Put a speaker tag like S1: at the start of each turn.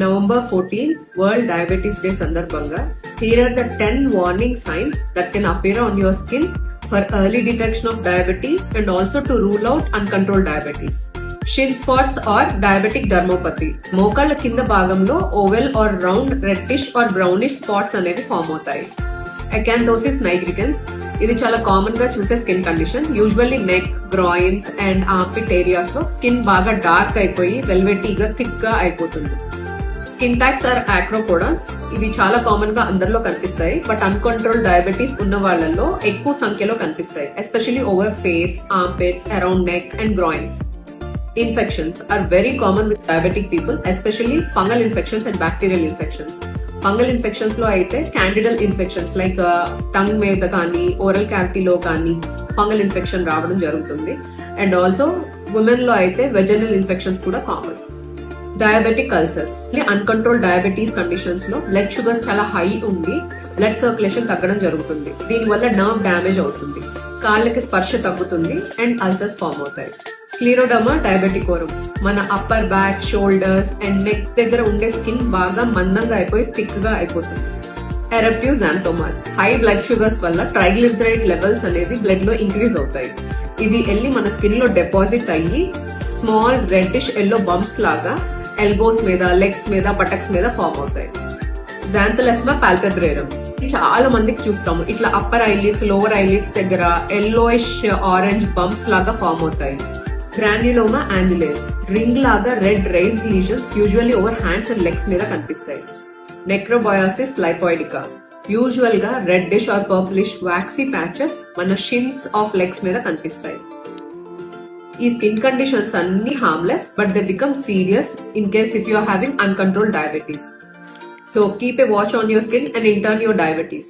S1: November 14th, World Diabetes Day సందర్భంగా here are the 10 warning signs that can appear on your skin for early detection of diabetes and also to rule out uncontrolled diabetes. Shin spots or diabetic dermopathy. మోకాళ్ళ కింద భాగంలో oval or round reddish or brownish spots అనేవి form అవుతాయి. Acanthosis nigricans ఇది చాలా common గా చూసే skin condition. Usually neck, groins and armpit areas లో స్కిన్ బాగా డార్క్ అయిపోయి వెల్వెటీగా థిక్ గా అయిపోతుంది. స్కిన్ ట్యాక్స్ ఆర్ ఆక్రోపోడాన్స్ ఇవి చాలా కామన్ గా అందరిలో కనిపిస్తాయి. బట్ అన్కంట్రోల్డ్ డయాబెటీస్ ఉన్న వాళ్ళలో ఎక్కువ సంఖ్యలో కనిపిస్తాయి. Especially over face, armpits, around neck and groins. Infections are very common with diabetic people, especially fungal infections and bacterial infections. Fungal infections లో అయితే candidal infections like tongue మీద కానీ oral cavity లో కానీ fungal infection రావడం జరుగుతుంది. And also women లో అయితే vaginal infections కూడా common. Diabetic ulcers uncontrolled diabetes conditions లో blood sugars చాలా హై ఉండి blood circulation తగ్గడం జరుగుతుంది. దీనివల్ల nerve damage అవుతుంది, కాళ్ళకి స్పర్శ తగ్గుతుంది అండ్ అల్సర్స్ ఫామ్ అవుతాయి. స్క్లీరోడర్మా డయాబెటికోరం మన upper back, shoulders and neck దగ్గర ఉండే స్కిన్ బాగా మందంగా అయిపోయి థిక్ గా అయిపోతుంది. ఎరప్టివ్ జాంతోమాస్ హై బ్లడ్ షుగర్స్ వల్ల ట్రైగ్లిసరైడ్ లెవెల్స్ అనేది బ్లడ్ లో ఇంక్రీజ్ అవుతాయి. ఇవి వెళ్ళి మన స్కిన్ లో డిపాజిట్ అయ్యి స్మాల్ రెడ్డిష్ ఎల్లో బంప్స్ లాగా ఎల్బోస్ మీద, లెగ్స్ మీద, బటక్స్ మీద ఫామ్ అవుతాయి. జాంథలెస్మా పాల్పెబ్రేరం చాలా మందికి చూస్తాము. ఇట్లా అప్పర్ ఐలిడ్స్, లోవర్ ఐలిడ్స్ దగ్గర ఎల్లోయిష్ ఆరెంజ్ బంప్స్ లాగా ఫామ్ అవుతాయి. గ్రాన్యులోమా యాన్యులేర్ రింగ్ లాగా red raised lesions usually over hands and legs మీద కనిపిస్తాయి. నెక్రోబయాసిస్ లైపాయిడికా యూజువల్ గా reddish or purplish waxy patches మన షిన్స్ ఆఫ్ లెగ్స్ మీద కనిపిస్తాయి. ఈ స్కిన్ కండిషన్స్ అన్ని harmless but they become serious in case if you are having uncontrolled diabetes. So keep a watch on your skin and intern your diabetes.